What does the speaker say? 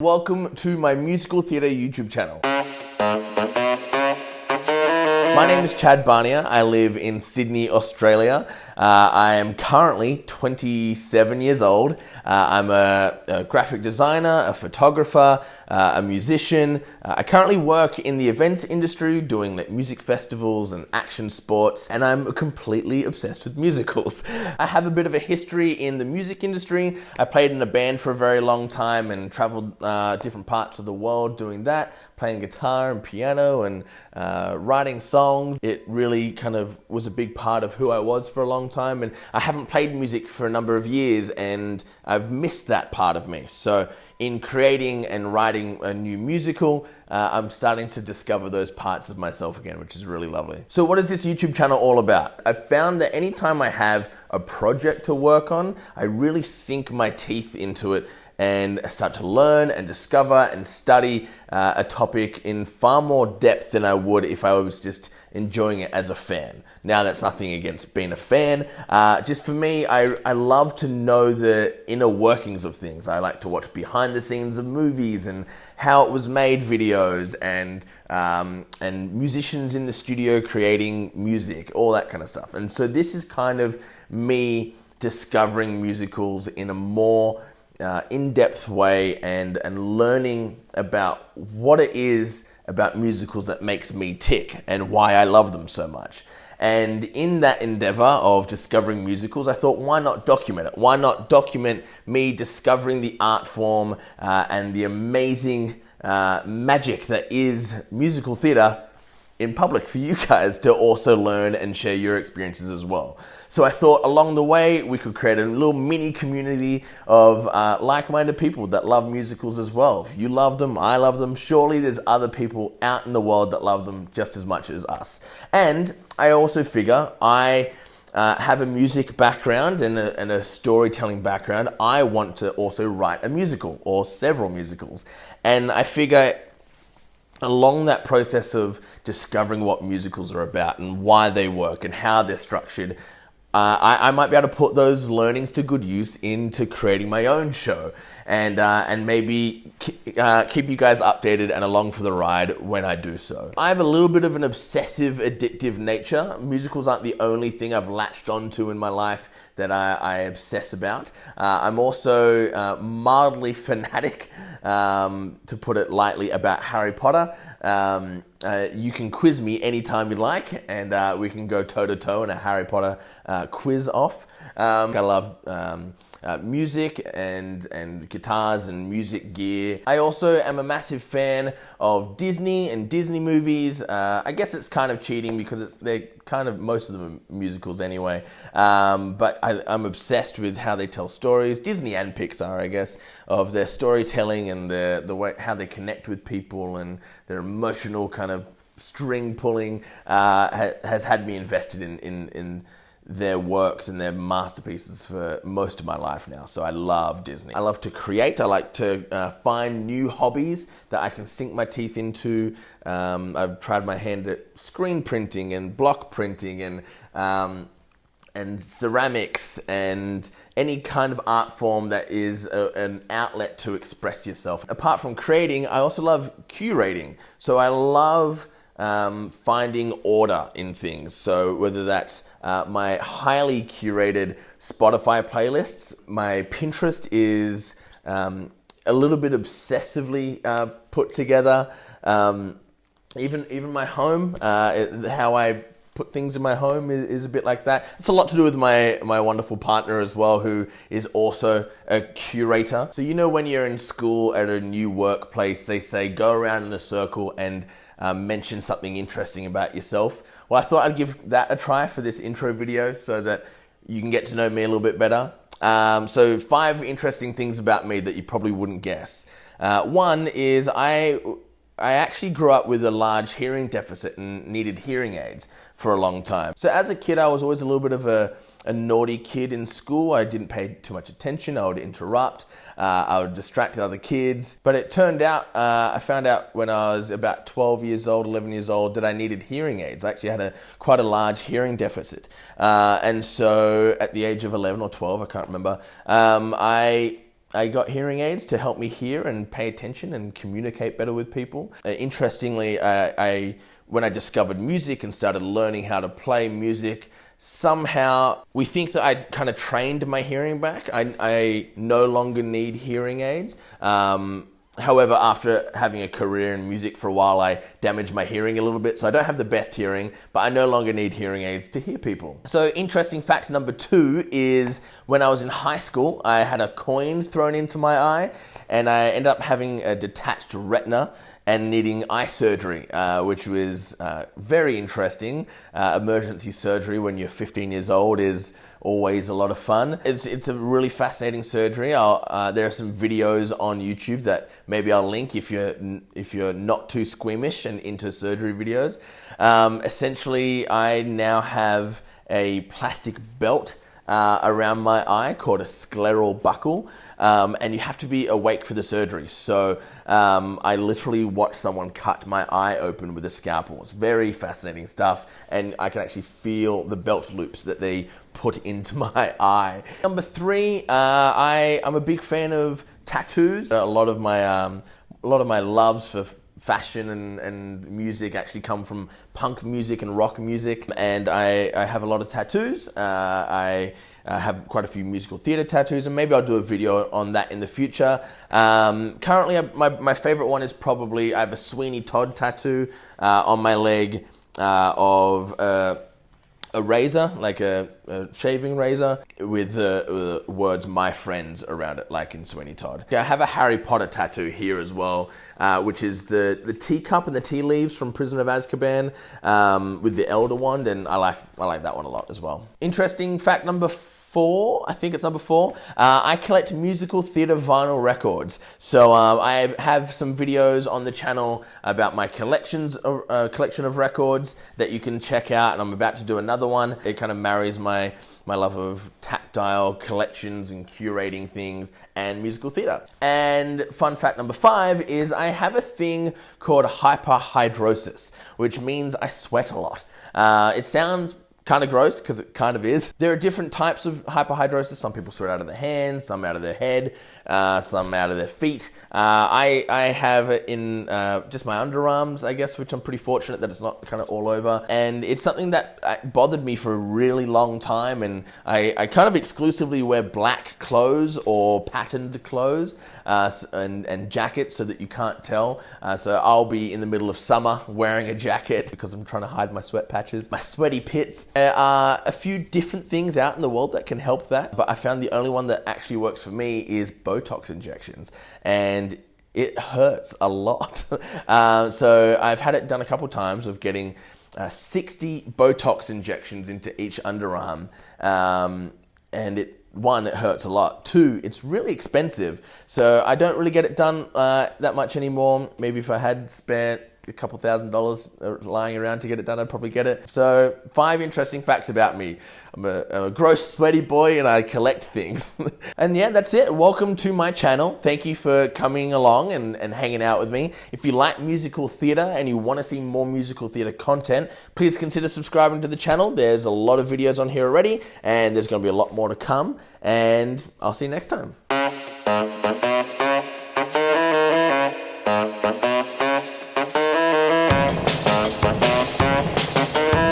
Welcome to my musical theatre YouTube channel. My name is Chad Barnier. I live in Sydney, Australia. I am currently 27 years old. I'm a graphic designer, a photographer, a musician. I currently work in the events industry doing music festivals and action sports, and I'm completely obsessed with musicals. I have a bit of a history in the music industry. I played in a band for a very long time and traveled different parts of the world doing that, playing guitar and piano and writing songs. It really kind of was a big part of who I was for a long time, and I haven't played music for a number of years and I've missed that part of me. So in creating and writing a new musical, I'm starting to discover those parts of myself again, which is really lovely. So what is this YouTube channel all about? I've found that anytime I have a project to work on, I really sink my teeth into it and start to learn and discover and study a topic in far more depth than I would if I was just enjoying it as a fan. Now, that's nothing against being a fan. Just for me, I love to know the inner workings of things. I like to watch behind the scenes of movies and how it was made videos and musicians in the studio creating music, all that kind of stuff. And so this is kind of me discovering musicals in a more in-depth way and learning about what it is about musicals that makes me tick and why I love them so much. And in that endeavor of discovering musicals, I thought, why not document it? Why not document me discovering the art form and the amazing magic that is musical theatre in public for you guys to also learn and share your experiences as well. So I thought along the way we could create a little mini community of like-minded people that love musicals as well. If you love them, I love them, surely there's other people out in the world that love them just as much as us. And I also figure I have a music background and a storytelling background. I want to also write a musical or several musicals. And I figure along that process of discovering what musicals are about and why they work and how they're structured, I might be able to put those learnings to good use into creating my own show and maybe keep you guys updated and along for the ride when I do so. I have a little bit of an obsessive, addictive nature. Musicals aren't the only thing I've latched onto in my life that I obsess about. I'm also mildly fanatic, to put it lightly, about Harry Potter. You can quiz me anytime you like, and we can go toe-to-toe in a Harry Potter quiz off. I love music and guitars and music gear. I also am a massive fan of Disney and Disney movies. I guess it's kind of cheating because they're kind of, most of them are musicals anyway. But I'm obsessed with how they tell stories, Disney and Pixar, I guess, of their storytelling and the way how they connect with people and their emotional kind of string pulling has had me invested in their works and their masterpieces for most of my life now. So I love Disney. I love to create. I like to find new hobbies that I can sink my teeth into. I've tried my hand at screen printing and block printing and ceramics and any kind of art form that is an outlet to express yourself. Apart from creating, I also love curating. So I love finding order in things. So whether that's my highly curated Spotify playlists, my Pinterest is a little bit obsessively put together. Even my home, how I put things in my home is a bit like that. It's a lot to do with my wonderful partner as well, who is also a curator. So you know when you're in school at a new workplace, they say go around in a circle and mention something interesting about yourself. Well, I thought I'd give that a try for this intro video so that you can get to know me a little bit better. So 5 interesting things about me that you probably wouldn't guess. One is I actually grew up with a large hearing deficit and needed hearing aids for a long time. So as a kid, I was always a little bit of a naughty kid in school. I didn't pay too much attention. I would interrupt. I would distract other kids. But it turned out, I found out when I was about 12 years old, 11 years old, that I needed hearing aids. I actually had quite a large hearing deficit. And so at the age of 11 or 12, I can't remember, I I got hearing aids to help me hear and pay attention and communicate better with people. Interestingly, when I discovered music and started learning how to play music, somehow we think that I kind of trained my hearing back. I no longer need hearing aids. However, after having a career in music for a while, I damaged my hearing a little bit, so I don't have the best hearing, but I no longer need hearing aids to hear people. So interesting fact number 2 is when I was in high school, I had a coin thrown into my eye, and I ended up having a detached retina and needing eye surgery, which was very interesting. Emergency surgery when you're 15 years old is always a lot of fun. It's a really fascinating surgery. There are some videos on YouTube that maybe I'll link if you're not too squeamish and into surgery videos. Essentially, I now have a plastic belt around my eye called a scleral buckle. And you have to be awake for the surgery. So I literally watched someone cut my eye open with a scalpel. It's very fascinating stuff, and I can actually feel the belt loops that they put into my eye. Number 3, I'm a big fan of tattoos. A lot of my loves for fashion and music actually come from punk music and rock music, and I have a lot of tattoos. I have quite a few musical theater tattoos, and maybe I'll do a video on that in the future. Currently, my favorite one is probably, I have a Sweeney Todd tattoo on my leg of a razor, like a shaving razor, with the words "My Friends" around it, like in Sweeney Todd. I have a Harry Potter tattoo here as well, which is the teacup and the tea leaves from Prisoner of Azkaban, with the Elder Wand, and I like that one a lot as well. Interesting fact number 4, I think it's number 4. I collect musical theater vinyl records. So I have some videos on the channel about my collection of records that you can check out, and I'm about to do another one. It kind of marries my love of tactile collections and curating things and musical theater. And fun fact number 5 is I have a thing called hyperhidrosis, which means I sweat a lot. It sounds kind of gross, because it kind of is. There are different types of hyperhidrosis. Some people sweat out of their hands, some out of their head, some out of their feet. I have it in just my underarms, I guess, which I'm pretty fortunate that it's not kind of all over. And it's something that bothered me for a really long time, and I kind of exclusively wear black clothes or patterned clothes and jackets so that you can't tell. So I'll be in the middle of summer wearing a jacket because I'm trying to hide my sweat patches, my sweaty pits. There are a few different things out in the world that can help that, but I found the only one that actually works for me is Botox injections, and it hurts a lot. So I've had it done a couple times of getting 60 Botox injections into each underarm, and it hurts a lot. 2, it's really expensive, so I don't really get it done that much anymore. Maybe if I had spent a couple $1,000 lying around to get it done, I'd probably get it. So 5 interesting facts about me. I'm a gross, sweaty boy, and I collect things. And yeah, that's it. Welcome to my channel. Thank you for coming along and hanging out with me. If you like musical theater and you want to see more musical theater content, please consider subscribing to the channel. There's a lot of videos on here already, and there's going to be a lot more to come, and I'll see you next time.